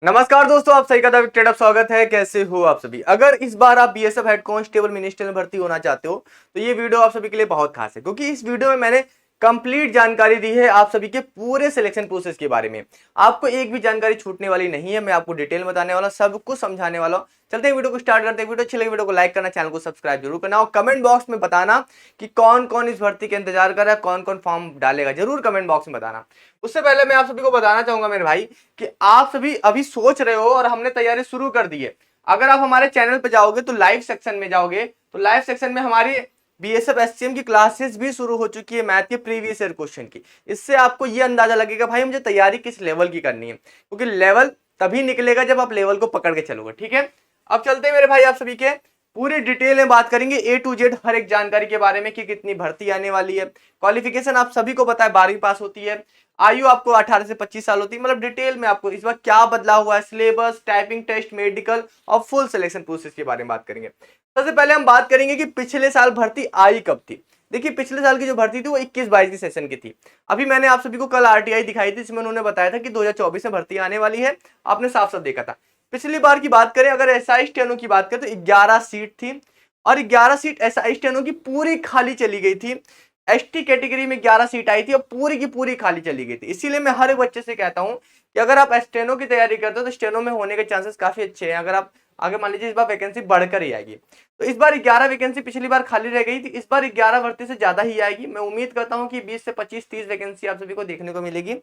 नमस्कार दोस्तों, आप सही कदम ट्रेड अप स्वागत है। कैसे हो आप सभी? अगर इस बार आप बीएसएफ हेड कांस्टेबल मिनिस्टर में भर्ती होना चाहते हो तो ये वीडियो आप सभी के लिए बहुत खास है, क्योंकि इस वीडियो में मैंने कंप्लीट जानकारी दी है आप सभी के पूरे सिलेक्शन प्रोसेस के बारे में। आपको एक भी जानकारी छूटने वाली नहीं है। मैं आपको डिटेल बताने वाला, सब कुछ समझाने वाला हूं। चलते हैं वीडियो को स्टार्ट करते हैं। वीडियो अच्छी लगी वीडियो को लाइक करना, चैनल को सब्सक्राइब जरूर करना और कमेंट बॉक्स में बताना कि कौन कौन इस भर्ती के इंतजार कर रहा है, कौन कौन फॉर्म डालेगा, जरूर कमेंट बॉक्स में बताना। उससे पहले मैं आप सभी को बताना चाहूंगा मेरे भाई कि आप सभी अभी सोच रहे हो और हमने तैयारी शुरू कर दी है। अगर आप हमारे चैनल पे जाओगे तो लाइव सेक्शन में जाओगे तो लाइव सेक्शन में हमारी बीएसएफ एससीएम की क्लासेस भी शुरू हो चुकी है, मैथ के प्रीवियस ईयर क्वेश्चन की। इससे आपको ये अंदाजा लगेगा भाई मुझे तैयारी किस लेवल की करनी है, क्योंकि लेवल तभी निकलेगा जब आप लेवल को पकड़ के चलोगे। ठीक है, अब चलते हैं मेरे भाई आप सभी के पूरी डिटेल में बात करेंगे ए टू जेड हर एक जानकारी के बारे में कि कितनी भर्ती आने वाली है। क्वालिफिकेशन आप सभी को पता है 12वीं पास होती है। आयु आपको 18 से 25 साल होती है। मतलब डिटेल में आपको इस बार क्या बदलाव हुआ है, सिलेबस, टाइपिंग टेस्ट, मेडिकल और फुल सिलेक्शन प्रोसेस के बारे में बात करेंगे। सबसे पहले हम बात करेंगे कि पिछले साल भर्ती आई कब थी। देखिए, पिछले साल की जो भर्ती थी वो 21-22 की सेशन की थी। अभी मैंने आप सभी को कल आरटीआई दिखाई थी, जिसमें उन्होंने बताया था कि 2024 में भर्ती आने वाली है। आपने साफ साफ देखा था। पिछली बार की बात करें, अगर एसआई स्टेनो की बात करें तो 11 सीट थी और 11 सीट एसआई स्टेनो की पूरी खाली चली गई थी। एसटी कैटेगरी में 11 सीट आई थी और पूरी की पूरी खाली चली गई थी। इसीलिए मैं हर एक बच्चे से कहता हूं कि अगर आप स्टेनो की तैयारी करते हो तो स्टेनो में होने के चांसेस काफी अच्छे हैं। अगर आप आगे मान लीजिए इस बार वैकेंसी बढ़कर ही आएगी, तो इस बार 11 वैकेंसी पिछली बार खाली रह गई थी, इस बार 11 भर्ती से ज्यादा ही आएगी। मैं उम्मीद करता हूं कि 20 से 25-30 वैकेंसी आप सभी को देखने को मिलेगी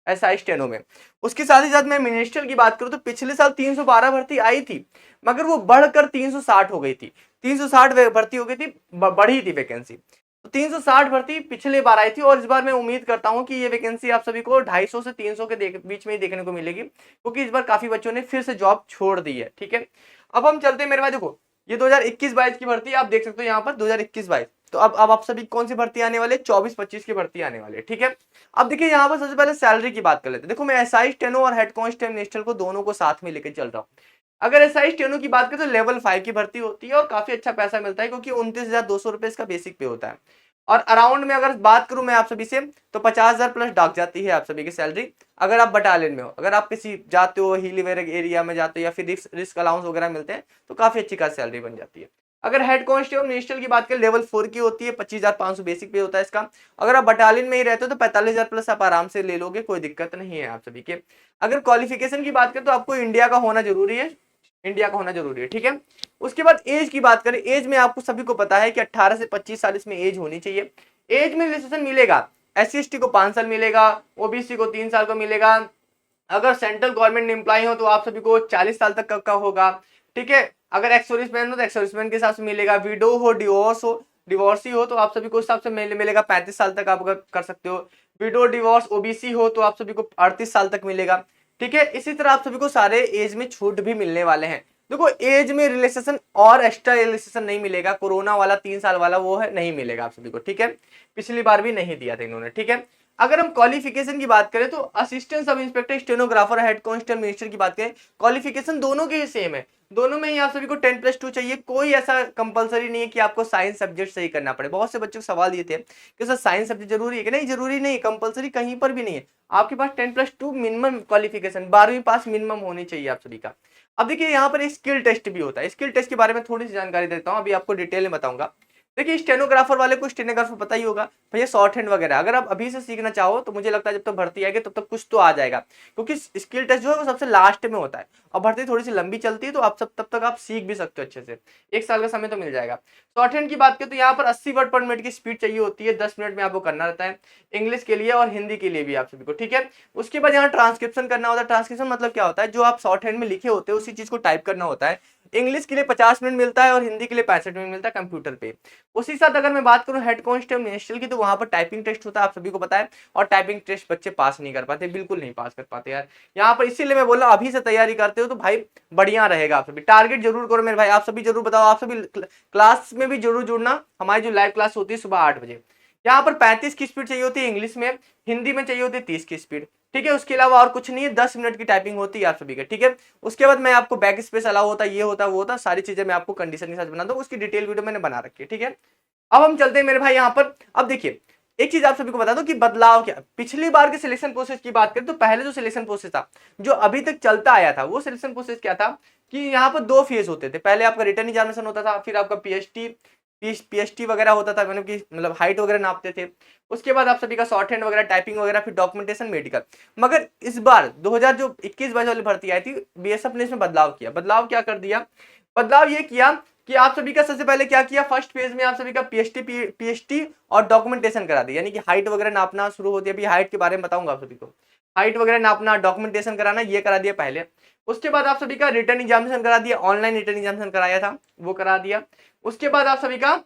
एसआई स्टेनो में। उसके साथ ही साथ मैं मिनिस्टर की बात करूं तो पिछले साल 312 भर्ती आई थी, मगर वो बढ़कर 360 हो गई थी। 360 भर्ती हो गई थी, बढ़ी थी वैकेंसी। तो 360 भर्ती पिछले बार आई थी और इस बार मैं उम्मीद करता हूं कि ये वैकेंसी आप सभी को 250 से 300 के बीच में ही देखने को मिलेगी, क्योंकि इस बार काफी बच्चों ने फिर से जॉब छोड़ दी है। ठीक है, अब हम चलते हैं मेरे भाई। देखो, ये 2021-22 की भर्ती आप देख सकते हो यहाँ पर 2021-22। तो अब आप सभी कौन सी भर्ती आने वाले? 24-25 की भर्ती आने वाली है। ठीक है, अब देखिए यहाँ पर सबसे पहले सैलरी की बात कर लेते हैं। देखो, मैं एसआई स्टेनो और हेड कांस्टेबल मिनिस्टर को दोनों को साथ में लेकर चल रहा हूँ। अगर एसआई स्टेनो की बात करें तो लेवल 5 की भर्ती होती है और काफी अच्छा पैसा मिलता है, क्योंकि 29,200 रुपए इसका बेसिक पे होता है। और अराउंड में अगर बात करूं मैं आप सभी से तो 50,000 प्लस डाक जाती है आप सभी की सैलरी, अगर आप बटालियन में हो। अगर आप किसी जाते हो हिली एरिया में जाते हो या फिर रिस्क अलाउंस वगैरह मिलते हैं तो काफी अच्छी खासी सैलरी बन जाती है। अगर हेड कांस्टेबल मिनिस्टर की बात करें, लेवल 4 की होती है, 25,500 बेसिक पे होता है इसका। अगर आप बटालियन में ही रहते हो तो 45,000 प्लस आप आराम से ले लोगे, कोई दिक्कत नहीं है आप सभी के। अगर क्वालिफिकेशन की बात करें तो आपको इंडिया का होना जरूरी है, इंडिया का होना जरूरी है। ठीक है, उसके बाद एज की बात करें, एज में आपको सभी को पता है कि 18 से 25 साल इसमें एज होनी चाहिए। एज में रिलैक्सेशन मिलेगा, एससी एसटी को 5 साल मिलेगा, ओबीसी को 3 साल का मिलेगा। अगर सेंट्रल गवर्नमेंट एम्प्लॉय हो तो आप सभी को 40 साल तक का होगा। ठीक है, अगर एक्स सर्विसमैन हो तो एक्स सर्विसमैन के हिसाब से मिलेगा। विडो हो, डिवोर्सी हो तो आप सभी को उस हिसाब से मिलेगा, 35 साल तक आप कर सकते हो। विडो, डिवोर्स, ओबीसी हो तो आप सभी को 38 साल तक मिलेगा। ठीक है, इसी तरह आप सभी को सारे एज में छूट भी मिलने वाले हैं। देखो, एज में रिलैक्सेशन और एक्स्ट्रा रिलैक्सेशन नहीं मिलेगा, कोरोना वाला 3 साल वाला वो है नहीं मिलेगा आप सभी को। ठीक है, पिछली बार भी नहीं दिया था इन्होंने। ठीक है, अगर हम क्वालिफिकेशन की बात करें तो assistant sub inspector, stenographer, head constable minister की बात करें, क्वालिफिकेशन दोनों के ही सेम है। दोनों में ही आप सभी को 10+2 चाहिए। कोई ऐसा कंपलसरी नहीं है कि आपको साइंस सब्जेक्ट सही करना पड़े। बहुत से बच्चों को सवाल ये थे कि सर साइंस सब्जेक्ट जरूरी है कि नहीं? जरूरी नहीं, कंपलसरी कहीं पर भी नहीं है। आपके पास 10+2 मिनिमम क्वालिफिकेशन, 12वीं पास मिनिमम होनी चाहिए आप सभी का। अब देखिए, यहाँ पर एक स्किल टेस्ट भी होता है। स्किल टेस्ट के बारे में थोड़ी सी जानकारी देता हूँ, अभी आपको डिटेल में बताऊंगा। देखिए, स्टेनोग्राफर वाले को स्टेनोग्राफर पता ही होगा भैया, शॉर्ट हैंड वगैरह। अगर आप अभी से सीखना चाहो तो मुझे लगता है जब तक भर्ती आएगी तब तक कुछ तो आ जाएगा, क्योंकि स्किल टेस्ट जो है वो सबसे लास्ट में होता है और भर्ती थोड़ी सी लंबी चलती है, तो आप सब तब तक आप सीख भी सकते हो अच्छे से। 1 साल का समय तो मिल जाएगा। शॉर्ट हैंड की बात करें तो यहाँ पर 80 वर्ड पर मिनट की स्पीड चाहिए होती है, 10 मिनट में आपको करना रहता है, इंग्लिश के लिए और हिंदी के लिए भी आप सभी को। ठीक है, उसके बाद यहाँ ट्रांसक्रिप्शन करना होता है। ट्रांसक्रिप्शन मतलब क्या होता है? जो आप शॉर्ट हैंड में लिखे होते हैं उसी चीज को टाइप करना होता है। इंग्लिश के लिए 50 मिनट मिलता है और हिंदी के लिए 65 मिनट मिलता है कंप्यूटर पे। उसी साथ अगर मैं बात करूं हेड कांस्टेबल मिनिस्टर की, तो वहां पर टाइपिंग टेस्ट होता है, आप सभी को पता है। और टाइपिंग टेस्ट बच्चे पास नहीं कर पाते, बिल्कुल नहीं पास कर पाते यार यहाँ पर। इसीलिए मैं बोला अभी से तैयारी करते हो तो भाई बढ़िया रहेगा। आप सभी टारगेट जरूर करो मेरे भाई। आप सभी जरूर बताओ, आप सभी क्लास में भी जरूर जुड़ना। हमारी जो लाइव क्लास होती है सुबह 8 बजे, यहाँ पर 35 की स्पीड चाहिए होती है इंग्लिश में, हिंदी में चाहिए होती है 30 की स्पीड। ठीक है, उसके अलावा और कुछ नहीं है, 10 मिनट की टाइपिंग होती है आप सभी के। ठीक है, उसके बाद मैं आपको बैक स्पेस अलाउ होता है, ये होता है वो होता है, सारी चीजें मैं आपको कंडीशन के साथ बना दूं, उसकी डिटेल वीडियो मैंने बना रखी है। ठीक है, अब हम चलते हैं मेरे भाई यहाँ पर। अब देखिए, एक चीज आप सभी को बता दो कि बदलाव क्या, पिछली बार के सिलेक्शन प्रोसेस की बात करें तो पहले जो सिलेक्शन प्रोसेस था जो अभी तक चलता आया था वो सिलेक्शन प्रोसेस क्या था कि यहाँ पर 2 फेज होते थे। पहले आपका रिटर्न एग्जामिनेशन होता था, फिर आपका पीएचटी वगैरह होता था, मतलब हाइट वगैरह नापते थे। उसके बाद आप सभी का शॉर्ट हैंड वगैरह, टाइपिंग वगैरह, फिर डॉक्यूमेंटेशन, मेडिकल। मगर इस बार 2021 वाली भर्ती आई थी, बीएसएफ ने इसमें बदलाव किया। बदलाव क्या कर दिया? बदलाव ये किया कि आप सभी का सबसे पहले क्या किया, फर्स्ट फेज में आप सभी का पीएचटी और डॉक्यूमेंटेशन करा दिया, यानी कि हाइट वगैरह नापना शुरू होती है। अभी हाइट के बारे में बताऊंगा आप सभी को, हाइट वगैरह नापना, डॉक्यूमेंटेशन कराना, ये करा दिया पहले। उसके बाद आप सभी का रिटर्न एग्जामिनेशन करा दिया, ऑनलाइन रिटर्न एग्जामिनेशन कराया था वो करा दिया। उसके बाद आप सभी का,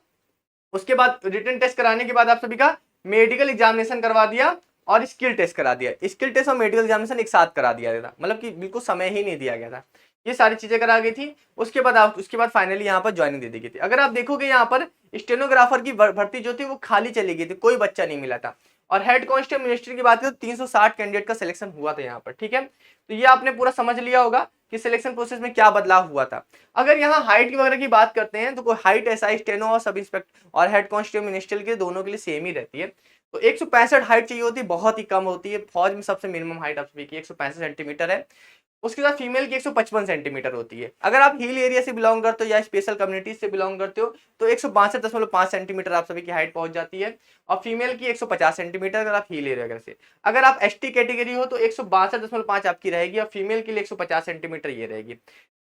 उसके बाद रिटर्न टेस्ट कराने के बाद आप सभी का मेडिकल एग्जामिनेशन करवा दिया और स्किल टेस्ट करा दिया। स्किल टेस्ट और मेडिकल एग्जामिनेशन एक साथ करा दिया था, मतलब कि बिल्कुल समय ही नहीं दिया गया था। ये सारी चीजें करा गई थी। उसके बाद फाइनली यहाँ पर ज्वाइनिंग दे दी गई थी। अगर आप देखोगे यहाँ पर स्टेनोग्राफर की भर्ती जो थी वो खाली चली गई थी, कोई बच्चा नहीं मिला था। और हेड कांस्टेबल मिनिस्ट्री की बात करें तो 360 कैंडिडेट का सिलेक्शन हुआ था यहाँ पर, ठीक है। तो ये आपने पूरा समझ लिया होगा कि सिलेक्शन प्रोसेस में क्या बदलाव हुआ था। अगर यहाँ हाइट की वगैरह की बात करते हैं तो कोई हाइट एसआई, स्टेनो और सब इंस्पेक्टर और हेड कांस्टेबल मिनिस्ट्रियल के दोनों के लिए सेम ही रहती है। तो 165 हाइट चाहिए होती है, बहुत ही कम होती है। फौज में सबसे मिनिमम हाइट आप सभी की 165 सेंटीमीटर है। उसके साथ फीमेल की 155 सेंटीमीटर होती है। अगर आप हिल एरिया से बिलोंग करते हो या स्पेशल कम्युनिटीज से बिलोंग करते हो तो 162.5 सेंटीमीटर आप सभी की हाइट पहुंच जाती है, और फीमेल की 150 सेंटीमीटर अगर आप हिल एरिया से। अगर आप एसटी कैटेगरी हो तो 162.5 आपकी रहेगी, और फीमेल के लिए 150 सेंटीमीटर ये रहेगी।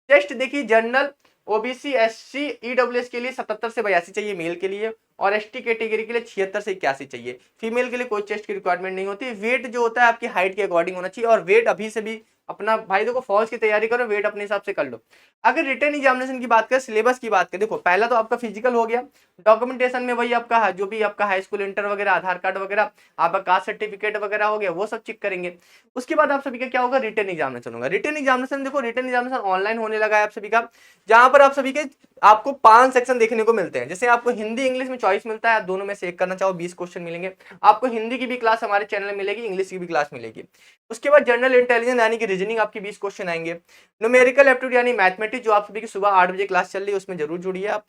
टेस्ट देखिए, जनरल, ओबीसी, एससी, ईडब्ल्यूएस के लिए 77 से 82 चाहिए मेल के लिए, और एसटी कैटेगरी के लिए 76 से 81 चाहिए। फीमेल के लिए कोई चेस्ट की रिक्वायरमेंट नहीं होती। वेट जो होता है आपकी हाइट के अकॉर्डिंग होना चाहिए, और वेट अभी से भी अपना, भाई देखो फौज की तैयारी करो, वेट अपने हिसाब से कर लो। अगर रिटर्न एग्जामिनेशन की बात करें, सिलेबस की बात करें, देखो पहला तो आपका फिजिकल हो गया। डॉक्यूमेंटेशन में वही आपका जो भी आपका हाई स्कूल इंटर वगैरह, आधार कार्ड वगैरह, आपका कास्ट सर्टिफिकेट वगैरह हो गया, वो सब चेक करेंगे। उसके बाद आप सभी का क्या होगा, रिटर्न एग्जामिनेशन होगा। रिटर्न एग्जामिनेशन देखो, रिटर्न एग्जामिनेशन ऑनलाइन होने लगा है आप सभी का, जहां पर आप सभी के आपको 5 सेक्शन देखने को मिलते हैं। जैसे आपको हिंदी इंग्लिश में चॉइस मिलता है, आप दोनों में से एक करना चाहो 20 क्वेश्चन मिलेंगे। आपको हिंदी की भी क्लास हमारे चैनल में मिलेगी, इंग्लिश की भी क्लास मिलेगी। उसके बाद जनरल इंटेलिजेंस यानी कि रीजनिंग आपकी 20 क्वेश्चन आएंगे। न्यूमेरिकल एप्टीट्यूड यानी मैथमेटिक्स जो आप सभी की सुबह 8 बजे क्लास चल रही है उसमें जरूर जुड़िए आप,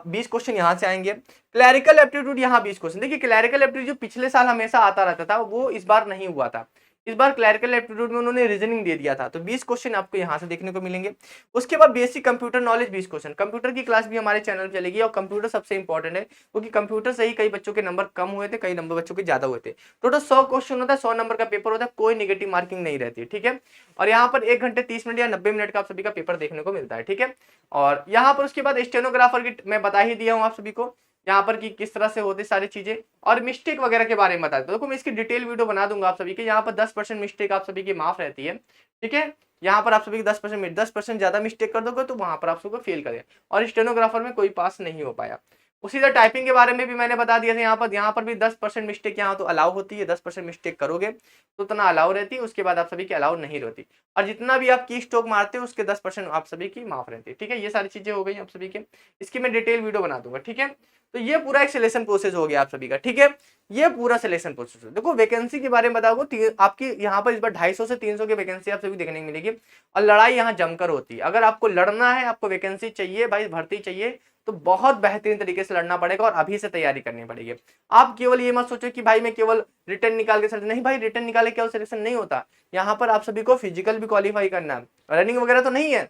20 क्वेश्चन यहाँ से आएंगे। क्लैरिकल एप्टीट्यूड यहाँ 20 क्वेश्चन। देखिए क्लैरिकल एप्टीट्यूड जो पिछले साल हमेशा आता रहता था वो इस बार नहीं हुआ था। इस बार क्लैरिकल एप्टीट्यूड में उन्होंने रीजनिंग दे दिया था, तो 20 क्वेश्चन आपको यहाँ से देखने को मिलेंगे। उसके बाद basic computer knowledge 20 question. Computer की क्लास भी हमारे चैनल पर चलेगी, और कंप्यूटर सबसे इंपॉर्टेंट है क्योंकि कंप्यूटर से ही कई बच्चों के नंबर कम हुए थे, कई नंबर बच्चों के ज्यादा हुए थे। टोटल 100 क्वेश्चन होता है, 100 नंबर का पेपर होता है, कोई नेगेटिव मार्किंग नहीं रहती है, ठीक है। और यहाँ पर 1 घंटे 30 मिनट या 90 मिनट का आप सभी का पेपर देखने को मिलता है, ठीक है। और यहाँ पर उसके बाद स्टेनोग्राफर की मैं बता ही दिया हूँ आप सभी को यहाँ पर कि किस तरह से होती सारी चीजें, और मिस्टेक वगैरह के बारे में बता देता हूं। देखो मैं इसकी डिटेल वीडियो बना दूंगा आप सभी के। यहाँ पर 10% मिस्टेक आप सभी की माफ रहती है, ठीक है। यहाँ पर आप सभी की 10% ज्यादा मिस्टेक कर दोगे तो वहां पर आप सबको फेल करें, और स्टेनोग्राफर में कोई पास नहीं हो पाया। उसी तरह टाइपिंग के बारे में भी मैंने बता दिया था। यहाँ पर भी 10% मिस्टेक यहाँ तो अलाउ होती है, 10% मिस्टेक करोगे तो उतना अलाउ रहती है, उसके बाद आप सभी की अलाउ नहीं रहती। और जितना भी आप की स्ट्रोक मारते हो उसके 10% आप सभी की माफ रहती है, ठीक है। ये सारी चीजें हो गई आप सभी के, इसकी मैं डिटेल वीडियो बना दूंगा, ठीक है। तो ये पूरा एक सिलेक्शन प्रोसेस हो गया आप सभी का, ठीक है। ये पूरा सिलेक्शन प्रोसेस है। देखो वैकेंसी के बारे में बताओगे, आपकी यहाँ पर इस बार 250 से 300 की वैकेंसी आप सभी देखने को मिलेगी, और लड़ाई यहाँ जमकर होती है। अगर आपको लड़ना है, आपको वैकेंसी चाहिए भाई, भर्ती चाहिए, तो बहुत बेहतरीन तरीके से लड़ना पड़ेगा और अभी से तैयारी करनी पड़ेगी। आप केवल ये मत सोचो कि भाई मैं केवल रिटर्न निकाल के सिलेक्शन, नहीं भाई, रिटर्न निकाले केवल सिलेक्शन नहीं होता। यहाँ पर आप सभी को फिजिकल भी क्वालिफाई करना है, रनिंग वगैरह तो नहीं है,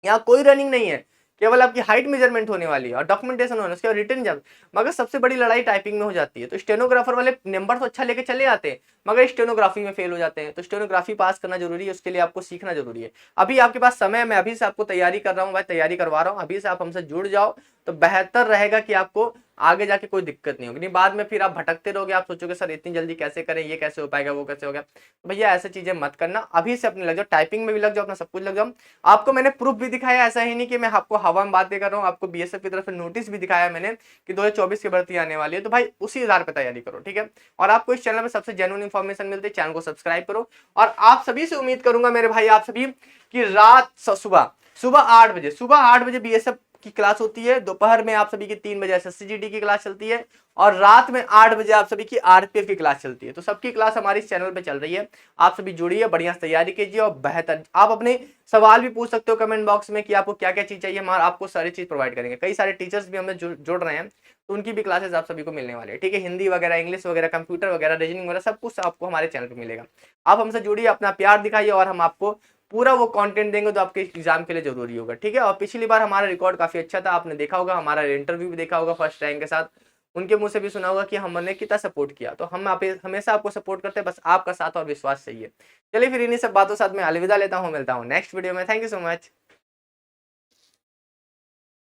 यहाँ कोई रनिंग नहीं है, केवल आपकी हाइट मेजरमेंट होने वाली है और डॉक्यूमेंटेशन होने, उसके बाद रिटर्न जब। मगर सबसे बड़ी लड़ाई टाइपिंग में हो जाती है। तो स्टेनोग्राफर वाले नंबर तो अच्छा लेके चले आते हैं मगर स्टेनोग्राफी में फेल हो जाते हैं। तो स्टेनोग्राफी पास करना जरूरी है, उसके लिए आपको सीखना जरूरी है। अभी आपके पास समय, मैं अभी से आपको तैयारी कर रहा हूँ भाई, तैयारी करवा रहा हूँ, अभी से आप हमसे जुड़ जाओ तो बेहतर रहेगा कि आपको आगे जाके कोई दिक्कत नहीं होगी। नहीं बाद में फिर आप भटकते रहोगे, आप सोचोगे सर इतनी जल्दी कैसे करें, ये कैसे हो पाएगा, वो कैसे होगा। तो भैया ऐसे चीजें मत करना, अभी से अपने लग जाओ, टाइपिंग में भी लग जाओ, अपना सब कुछ लग जाओ। आपको मैंने प्रूफ भी दिखाया, ऐसा ही नहीं कि मैं आपको हवा में बातें कर रहा हूँ। आपको बीएसएफ की तरफ से नोटिस भी दिखाया मैंने कि 2024 की भर्ती आने वाली है, तो भाई उसी आधार पर तैयारी करो, ठीक है। और आपको इस चैनल में सबसे जेन्युइन इन्फॉर्मेशन मिलती है, चैनल को सब्सक्राइब करो। और आप सभी से उम्मीद करूंगा मेरे भाई, आप सभी की रात सुबह 8 बजे बीएसएफ की क्लास होती है, दोपहर में आप सभी की 3 बजे SSC GD की क्लास चलती है और रात में 8 बजे आप सभी की RPF की क्लास चलती है। तो सबकी क्लास हमारे इस चैनल पे चल रही है, आप सभी जुड़िए, बढ़िया से तैयारी कीजिए और बेहतर आप अपने सवाल भी पूछ सकते हो कमेंट बॉक्स में कि आपको क्या क्या चीज चाहिए, हमारा आपको सारी चीज प्रोवाइड करेंगे। कई सारे टीचर्स भी हमें जुड़ रहे हैं, तो उनकी भी क्लासेस आप सभी को मिलने वाली है, ठीक है। हिंदी वगैरह, इंग्लिश वगैरह, कंप्यूटर वगैरह, रीजनिंग वगैरह सब कुछ आपको हमारे चैनल पे मिलेगा। आप हमसे जुड़िए, अपना प्यार दिखाइए और हम आपको पूरा वो कंटेंट देंगे जो आपके एग्जाम के लिए जरूरी होगा, ठीक है। और पिछली बार हमारा रिकॉर्ड काफी अच्छा था, आपने देखा होगा, हमारा इंटरव्यू भी देखा होगा फर्स्ट रैंक के साथ, उनके मुंह से भी सुना होगा कि हमने कितना सपोर्ट किया। तो हम आप हमेशा आपको सपोर्ट करते हैं, बस आपका साथ और विश्वास चाहिए। चलिए फिर इन्हीं सब बातों साथ मैं अलविदा लेता हूँ, मिलता हूँ नेक्स्ट वीडियो में। Thank you so much.